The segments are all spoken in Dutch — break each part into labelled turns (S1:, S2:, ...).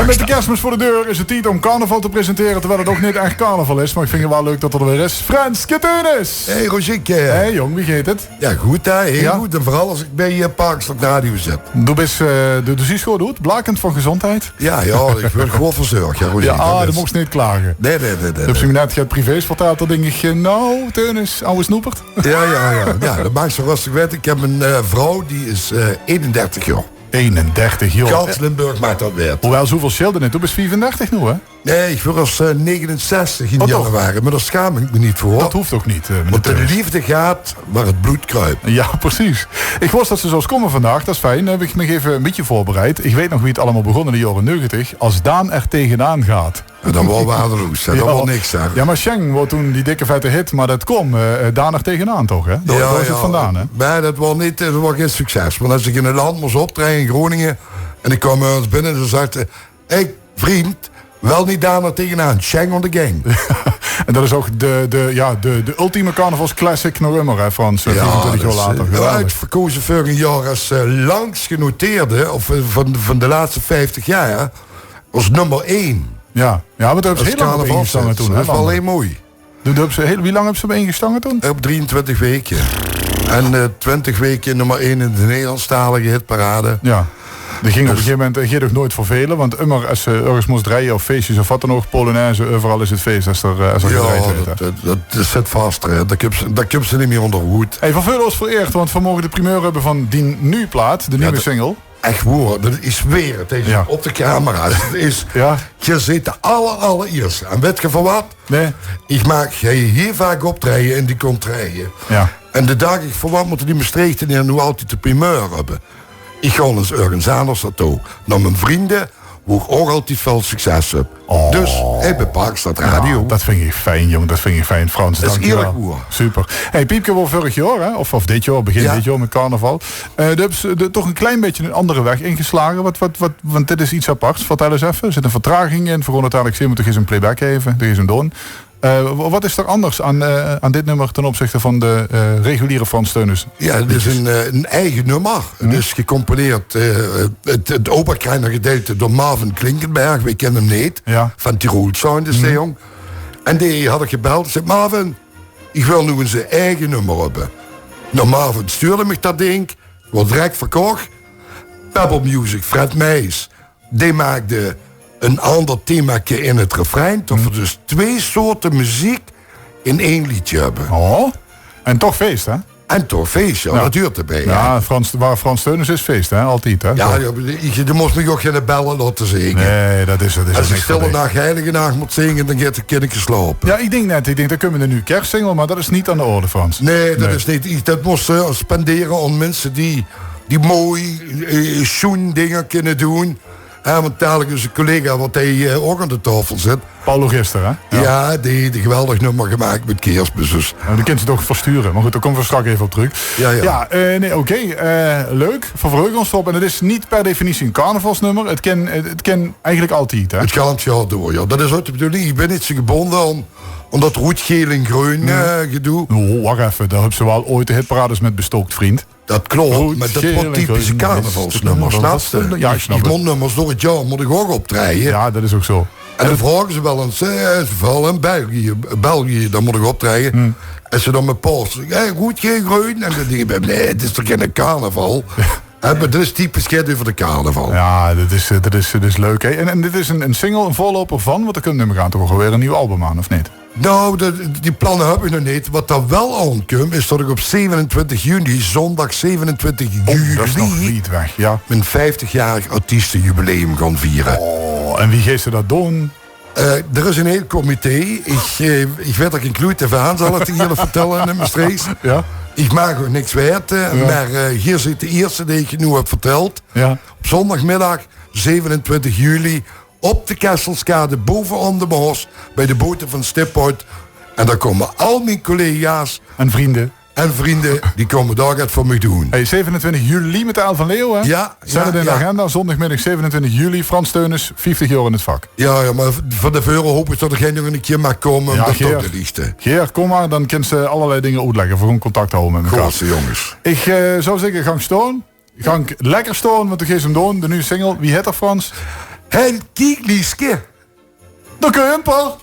S1: met de kerstmis voor de deur is het tijd om carnaval te presenteren, terwijl het ook niet echt carnaval is. Maar ik vind het wel leuk dat er weer is. Frans Keteunis!
S2: Hey Rogieke.
S1: Hey jong, wie gaat het?
S2: Ja goed hè, heel goed. En vooral als ik bij Parkstad Radio zit.
S1: Du bist, du siehst goed uit, blakend van gezondheid.
S2: Ja, ik word gewoon verzorgd. Ja, Rogieke,
S1: dat mocht je niet klagen.
S2: Nee.
S1: Heb je me net het privés verteld, dan denk ik, nou, Teunis, oude snoepert.
S2: Ja, dat maakt zo rustig weten. Ik heb een vrouw, die is 31 jaar.
S1: 31, joh.
S2: Katlenburg maakt dat weer.
S1: Hoewel, zoveel scheelde niet. Toen was 34 nu, hè?
S2: Nee, ik was 69 in januari. Maar daar schaam ik me niet voor.
S1: Dat hoeft ook niet.
S2: Want de liefde gaat waar het bloed kruipt.
S1: Ja, precies. Ik wist dat ze zo komen vandaag. Dat is fijn. Dan heb ik me even een beetje voorbereid. Ik weet nog wie het allemaal begon in de jaren 90. Als Daan er tegenaan gaat.
S2: En dan wel waardeloos. Dat wil niks zeggen.
S1: Ja, maar Schengen wordt toen die dikke vette hit. Maar dat kwam Daan er tegenaan toch, hè? Daar is het vandaan, hè?
S2: Nee, dat was geen succes. Want als ik in een land moest optreden in Groningen. En ik kwam eens binnen en ze zei: hey, vriend, wel niet Daan er tegenaan. Schengen on the game.
S1: En dat is ook de ultieme carnavalsclassic nog immer, hè, Frans? 24 jaar later.
S2: Uitverkozen voor een jaar als langs genoteerde, of van de laatste 50 jaar, was nummer 1.
S1: Ja, maar dat hebben ze heel lang op ingestangen toen.
S2: Dat is wel heel mooi.
S1: Wie lang hebben ze op ingestangen toen?
S2: Op 23 weken. En 20 weken nummer 1 in de Nederlandstalige hitparade.
S1: Ja. Er ging op een gegeven moment ging nog nooit vervelen, want immer als ze ergens moest draaien of feestjes of wat dan ook, Polonaise, overal is het feest als er gedraaid werd.
S2: Dat zit vast, hè. Dat kun je niet meer onder hoed.
S1: Van veel was vereerd, want we mogen de primeur hebben van die nu plaat, de nieuwe single.
S2: Echt woord, dat is weer tegen op de camera. Je zit de allereerste. En weet je van wat?
S1: Nee.
S2: Ik maak hier vaak optreden in die contraien.
S1: Ja.
S2: En de dag ik voor wat moeten die Maastrichten en nu altijd de primeur hebben. Ik ga eens ergens anders naartoe. Naar mijn vrienden, hoe ik ook altijd veel succes heb.
S1: Oh.
S2: Dus, bij Parkstad Radio.
S1: Dat vind ik fijn, jong. Dat vind ik fijn, Frans.
S2: Dat is eerlijk hoor.
S1: Super. Hey, Piepke was vorig jaar, hè? Of dit jaar, begin dit jaar met carnaval. Toch een klein beetje een andere weg ingeslagen. Want dit is iets aparts. Vertel eens even. Er zit een vertraging in. Voor uiteindelijk zien we toch eens een playback even. Er is een doen. Wat is er anders aan dit nummer ten opzichte van de reguliere Frans Teunis?
S2: Ja, het is een eigen nummer. Het is gecomponeerd, het Oberkreiner gedeelte door Marvin Klinkenberg. We kennen hem niet. Ja. Van Tirol Sound is de jong. En die had ik gebeld en zei: Marvin, ik wil nu eens een eigen nummer hebben. Nou, Marvin stuurde me dat ding. Wordt direct verkocht. Pebble Music, Fred Meijs. Die maakte een ander themaatje in het refrein. Of we dus 2 soorten muziek in 1 liedje hebben.
S1: Oh, en toch feest, hè?
S2: En toch feest, dat duurt erbij.
S1: Ja, waar Frans Teunis is feest, hè? Altijd, hè?
S2: Ja, je moest me ook geen bellen laten zingen.
S1: Nee, dat is
S2: als je stille nacht, heilige nacht moet zingen, dan gaat de kindje slapen.
S1: Ja, ik denk, dan kunnen we nu kerstsingel, maar dat is niet aan de orde, Frans.
S2: Nee, dat is niet. Dat moest spenderen aan mensen die mooi schoen dingen kunnen doen. Ja, want dadelijk is een collega wat hij ook aan de tafel zit.
S1: Paulo Gister, hè?
S2: Ja, die heeft een geweldig nummer gemaakt met kerstmis. Dus.
S1: Die kunt ze toch versturen. Maar goed, daar komen we straks even op terug.
S2: Ja.
S1: Leuk. Vervreugd ons op. En het is niet per definitie een carnavalsnummer. Het ken eigenlijk altijd, hè?
S2: Het gaat het jaar door, ja. Dat is ook de bedoeling. Ik ben niet zo gebonden aan dat rood, geel en groen gedoe.
S1: Oh, wacht even. Daar hebben ze wel ooit de hitparades met bestookt, vriend.
S2: Dat klopt, maar dat wordt typische carnavalsnummers, snap je?
S1: Ja, ik snap het.
S2: Mondnummers door het jaar moet ik ook optreden.
S1: Ja, dat is ook zo.
S2: En dan vragen ze wel eens, vooral in België, dan moet ik optreden. En ze dan met post, goed, geen groen. En dan denk ik, nee, het is toch geen carnaval? Maar dat is typisch geen over de carnaval.
S1: Ja, dat is leuk. Hè? En dit is een single, een voorloper van, want dan kunnen we gaan toch weer een nieuw album aan, of niet?
S2: Nou, die plannen heb ik nog niet. Wat daar wel aan komt, is dat ik op 27 juni, zondag 27 juli...
S1: dat is nog niet weg, ja.
S2: Mijn 50-jarig artiestenjubileum gaan vieren.
S1: Oh, en wie gaat ze dat doen?
S2: Er is een heel comité. Ik weet dat ik een kloeit even aan zal het hier vertellen in mijn strees. Ja. Ik mag ook niks weten, maar hier zit de eerste die ik nu heb verteld. Ja. Op zondagmiddag, 27 juli... op de Kesselskade, bovenaan de Bos, bij de boten van Stiphout. En daar komen al mijn collega's...
S1: En vrienden,
S2: die komen daar het voor me doen.
S1: Hey, 27 juli met Aal van Leeuwen, hè?
S2: Ja.
S1: Zet het in de agenda, zondagmiddag 27 juli, Frans Teunis, 50 jaar in het vak.
S2: Ja, maar van de veuren hoop ik dat er geen nog een keer mag komen. Ja,
S1: Geert, kom maar, dan kan ze allerlei dingen uitleggen, voor een contact houden met elkaar.
S2: Grootste jongens.
S1: Ik zou zeggen, gang stoon. Gang lekker stoon, want de GSM Doon, de nieuwe single. Wie heet er, Frans?
S2: En kijk, Lieske.
S1: De Kumper.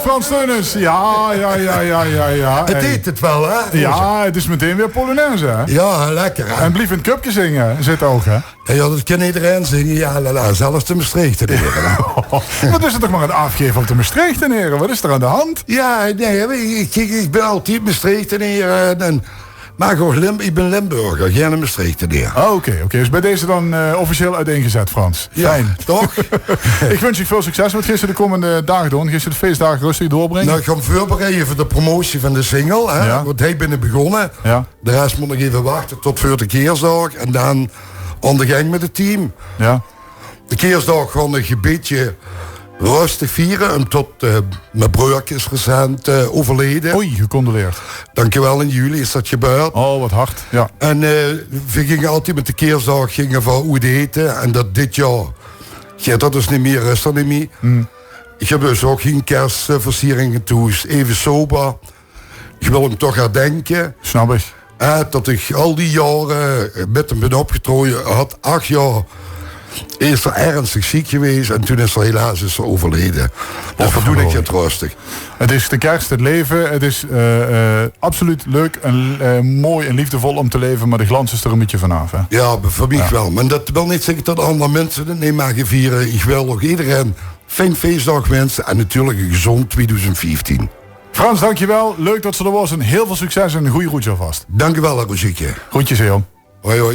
S1: Frans Teunis. Ja.
S2: Het deed het wel, hè?
S1: Ja, het is meteen weer Polonaise, hè?
S2: Ja, lekker, hè?
S1: En blief in het cupje zingen, zit ook, hè?
S2: Ja, dat kan iedereen zingen. Ja, zelfs de Maastrichtenaren.
S1: Wat is het toch maar een afgeven op de Maastrichtenaren? Wat is er aan de hand?
S2: Ja, nee, ik ben altijd Maastrichtenaren. Maar gewoon ik ben Limburger, geen Maastrichtenaar.
S1: Oké. Dus bij deze dan officieel uiteengezet, Frans. Fijn.
S2: Ja, toch?
S1: Ik wens je veel succes met gisteren de komende dagen doen. Gisteren de feestdagen rustig doorbrengen.
S2: Nou, ik ga voorbereiden voor de promotie van de single. Hè?
S1: Ja.
S2: Want hij binnen begonnen.
S1: Ja.
S2: De rest moet nog even wachten tot voor de Keersdag. En dan aan de gang met het team.
S1: Ja.
S2: De Keersdag gewoon een beetje rustig vieren. Omdat mijn broertje is recent overleden.
S1: Oei, gecondoleerd.
S2: Dankjewel, in juli is dat gebeurd.
S1: Oh, wat hard. Ja.
S2: En we gingen altijd met de Keersdag van hoe het eten. En dat dit jaar, ja, dat is niet meer, is dat niet meer. Ik heb dus ook geen kerstversieringen toe. Even sober. Ik wil hem toch herdenken.
S1: Snap ik.
S2: Dat ik al die jaren met hem ben opgetrooid. Had 8 jaar. Eerst er ernstig ziek geweest. En toen is er helaas overleden. Dus wat doe ik het rustig.
S1: Het is de kerst, het leven. Het is absoluut leuk en mooi en liefdevol om te leven. Maar de glans is er een beetje vanaf. Hè?
S2: Ja, voor mij wel. Maar dat wil niet zeggen dat andere mensen het niet mogen vieren. Ik wil nog iedereen fijn feestdag wensen. En natuurlijk een gezond 2015.
S1: Frans, dankjewel. Leuk dat ze er was. En heel veel succes en een goede roetje alvast.
S2: Dankjewel, Roziekje.
S1: Groetjes, Eon.
S2: Hoi, hoi.